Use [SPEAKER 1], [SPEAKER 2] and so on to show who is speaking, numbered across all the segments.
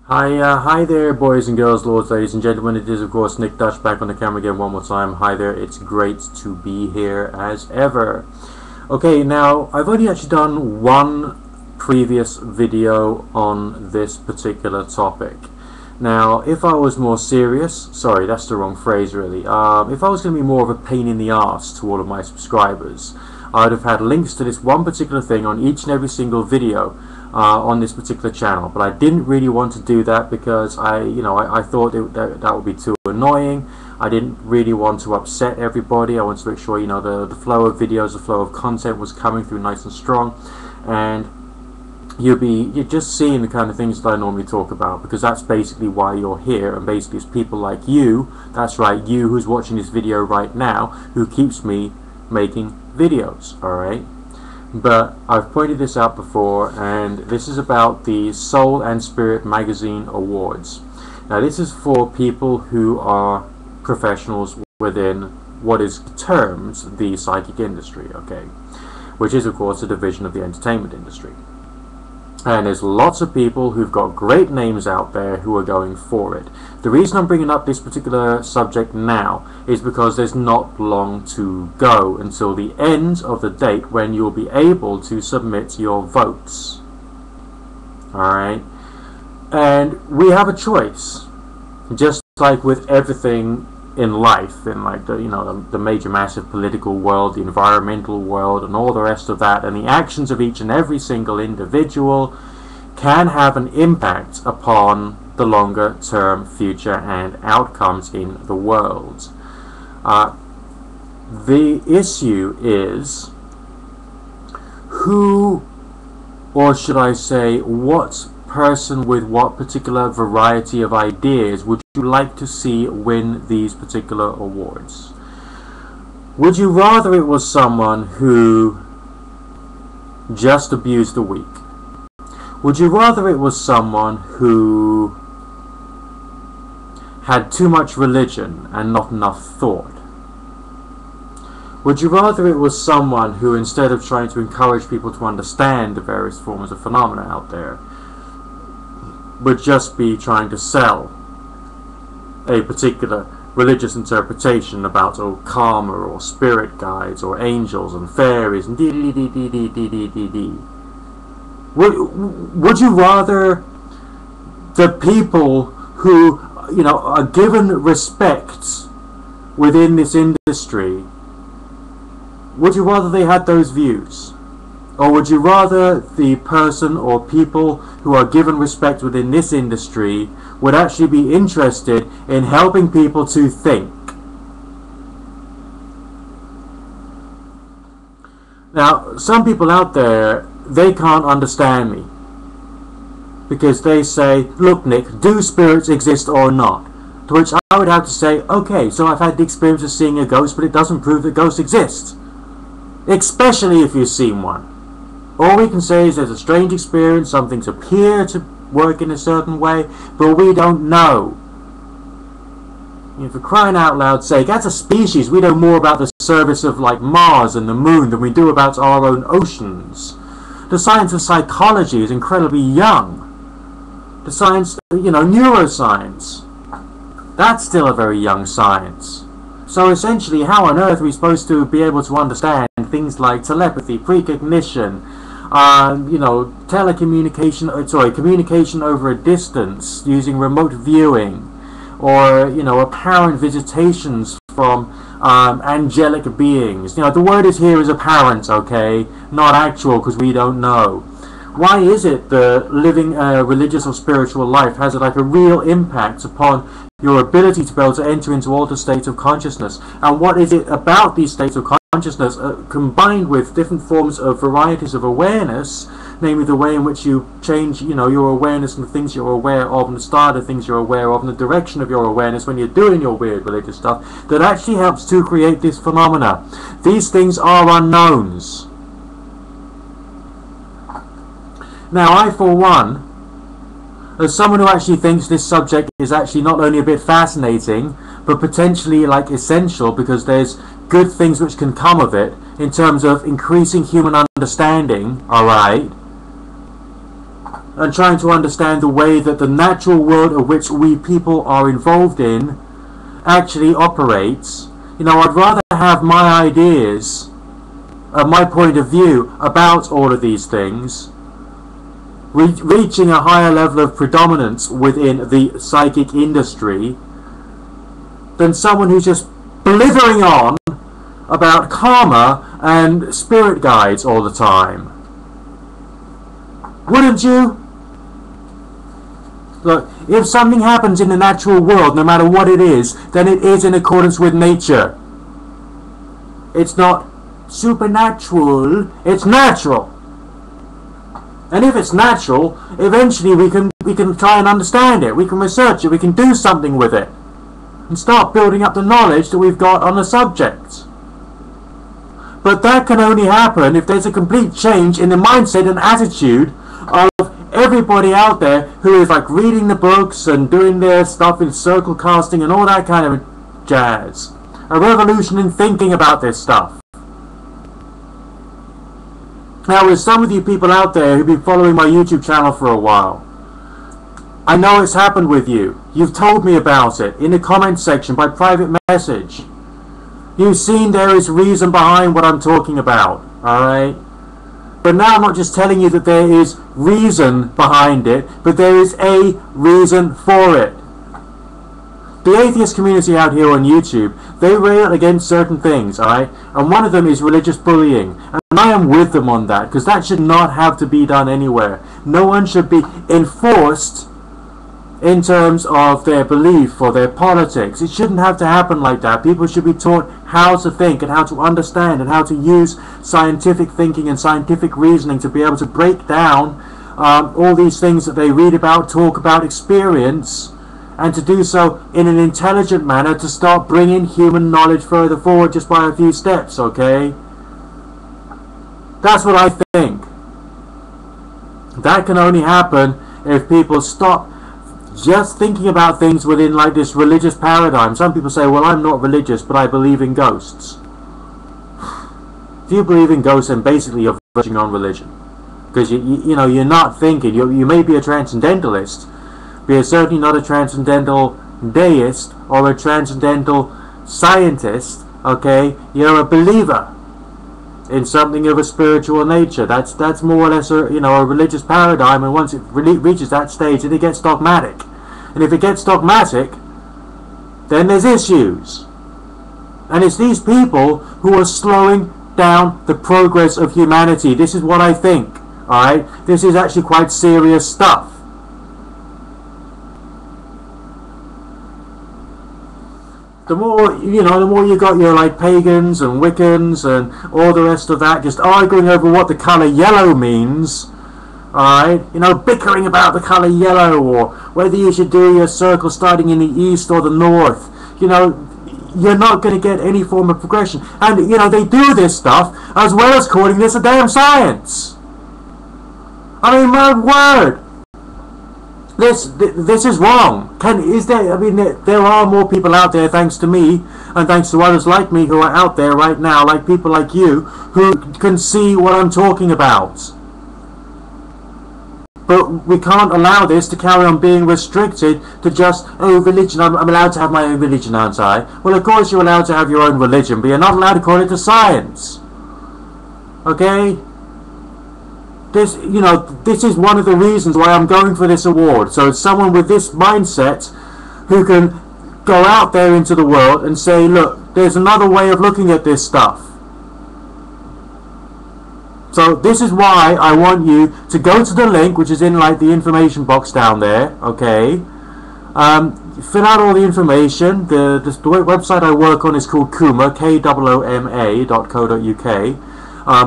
[SPEAKER 1] Hi there, boys and girls, lords, ladies and gentlemen. It is, of course, Nick Dutch back on the camera again one more time. Hi there, it's great to be here as ever. Okay, now, I've only actually done one previous video on this particular topic. Now, if I was more serious, sorry, that's the wrong phrase really, if I was going to be more of a pain in the arse to all of my subscribers, I'd have had links to this one particular thing on each and every single video on this particular channel, but I didn't really want to do that because I thought that would be too annoying. I didn't really want to upset everybody. I wanted to make sure the flow of videos, the flow of content was coming through nice and strong, and you're just seeing the kind of things that I normally talk about, because that's basically why you're here, and basically it's people like you, that's right, you who's watching this video right now, who keeps me making videos, alright? But I've pointed this out before, and this is about the Soul and Spirit Magazine Awards. Now this is for people who are professionals within what is termed the psychic industry, okay? Which is of course a division of the entertainment industry. And there's lots of people who've got great names out there who are going for it. The reason I'm bringing up this particular subject now is because there's not long to go until the end of the date when you'll be able to submit your votes. Alright? And we have a choice. Just like with everything in life, in like the major massive political world, the environmental world, and all the rest of that, and the actions of each and every single individual can have an impact upon the longer term future and outcomes in the world. The issue is who, or should I say, what person with what particular variety of ideas would you like to see win these particular awards? Would you rather it was someone who just abused the weak? Would you rather it was someone who had too much religion and not enough thought? Would you rather it was someone who, instead of trying to encourage people to understand the various forms of phenomena out there, would just be trying to sell a particular religious interpretation about karma or spirit guides or angels and fairies and dee-dee-dee-dee-dee-dee-dee-dee? Would you rather the people who are given respect within this industry, would you rather they had those views? Or would you rather the person or people who are given respect within this industry would actually be interested in helping people to think? Now, some people out there, they can't understand me, because they say, look Nick, do spirits exist or not? To which I would have to say, okay, so I've had the experience of seeing a ghost, but it doesn't prove that ghosts exist. Especially if you've seen one. All we can say is there's a strange experience, some things appear to work in a certain way, but we don't know. For crying out loud's sake, as a species we know more about the service of like Mars and the Moon than we do about our own oceans. The science of psychology is incredibly young. The science, neuroscience, that's still a very young science. So essentially, how on earth are we supposed to be able to understand things like telepathy, precognition, communication over a distance using remote viewing, or apparent visitations from angelic beings? The word here is apparent, okay, not actual, because we don't know. Why is it that living a religious or spiritual life has like a real impact upon your ability to be able to enter into altered states of consciousness? And what is it about these states of consciousness combined with different forms of varieties of awareness, namely the way in which you change your awareness from the things you're aware of and the start of things you're aware of and the direction of your awareness when you're doing your weird religious stuff, that actually helps to create this phenomena? These things are unknowns. Now, I for one, as someone who actually thinks this subject is actually not only a bit fascinating, but potentially like essential, because there's good things which can come of it in terms of increasing human understanding, alright, and trying to understand the way that the natural world of which we people are involved in actually operates, you know, I'd rather have my ideas, my point of view about all of these things reaching a higher level of predominance within the psychic industry than someone who's just blithering on about karma and spirit guides all the time. Wouldn't you? Look, if something happens in the natural world, no matter what it is, then it is in accordance with nature. It's not supernatural, it's natural. And if it's natural, eventually we can try and understand it, we can research it, we can do something with it, and start building up the knowledge that we've got on the subject. But that can only happen if there's a complete change in the mindset and attitude of everybody out there who is like reading the books and doing their stuff in circle casting and all that kind of jazz. A revolution in thinking about this stuff. Now, with some of you people out there who've been following my YouTube channel for a while, I know it's happened with you. You've told me about it in the comment section by private message. You've seen there is reason behind what I'm talking about, alright? But now I'm not just telling you that there is reason behind it, but there is a reason for it. The atheist community out here on YouTube, they rail against certain things, alright? And one of them is religious bullying. And I am with them on that, because that should not have to be done anywhere. No one should be enforced in terms of their belief or their politics. It shouldn't have to happen like that. People should be taught how to think and how to understand and how to use scientific thinking and scientific reasoning to be able to break down all these things that they read about, talk about, experience, and to do so in an intelligent manner to start bringing human knowledge further forward just by a few steps, okay? That's what I think. That can only happen if people stop just thinking about things within like this religious paradigm. Some people say, well, I'm not religious, but I believe in ghosts. If you believe in ghosts, then basically you're verging on religion. Because you know, you're not thinking. You may be a transcendentalist, but you're certainly not a transcendental deist or a transcendental scientist, okay? You're a believer in something of a spiritual nature. That's more or less a religious paradigm, and once it reaches that stage, then it gets dogmatic. And if it gets dogmatic, then there's issues. And it's these people who are slowing down the progress of humanity. This is what I think, alright? This is actually quite serious stuff. The more you got your like pagans and Wiccans and all the rest of that just arguing over what the colour yellow means, alright, bickering about the colour yellow or whether you should do your circle starting in the east or the north, you're not going to get any form of progression. And they do this stuff as well as calling this a damn science. I mean, my word. This is wrong. There are more people out there, thanks to me, and thanks to others like me who are out there right now, like people like you, who can see what I'm talking about. But we can't allow this to carry on being restricted to just, religion, I'm allowed to have my own religion, aren't I? Well, of course you're allowed to have your own religion, but you're not allowed to call it a science. Okay? This is one of the reasons why I'm going for this award. So it's someone with this mindset who can go out there into the world and say, look, there's another way of looking at this stuff. So this is why I want you to go to the link, which is in like the information box down there, okay? Fill out all the information. The website I work on is called Kooma, KOOMA.co.uk.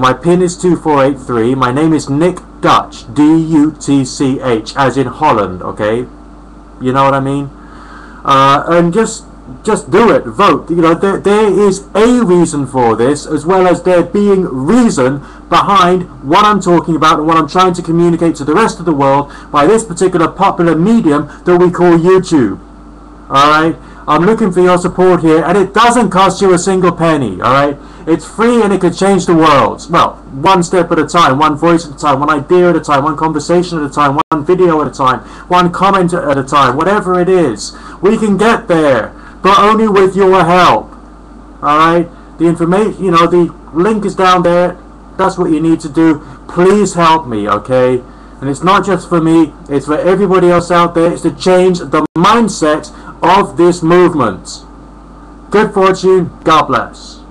[SPEAKER 1] My PIN is 2483. My name is Nick Dutch, D-U-T-C-H, as in Holland, okay? You know what I mean? And just do it, vote. There is a reason for this, as well as there being reason behind what I'm talking about and what I'm trying to communicate to the rest of the world by this particular popular medium that we call YouTube. Alright? I'm looking for your support here, and it doesn't cost you a single penny, alright? It's free and it could change the world. Well, one step at a time, one voice at a time, one idea at a time, one conversation at a time, one video at a time, one comment at a time, whatever it is. We can get there, but only with your help, alright? The information, you know, the link is down there. That's what you need to do. Please help me, okay? And it's not just for me, it's for everybody else out there. It's to change the mindset of this movement. Good fortune. God bless.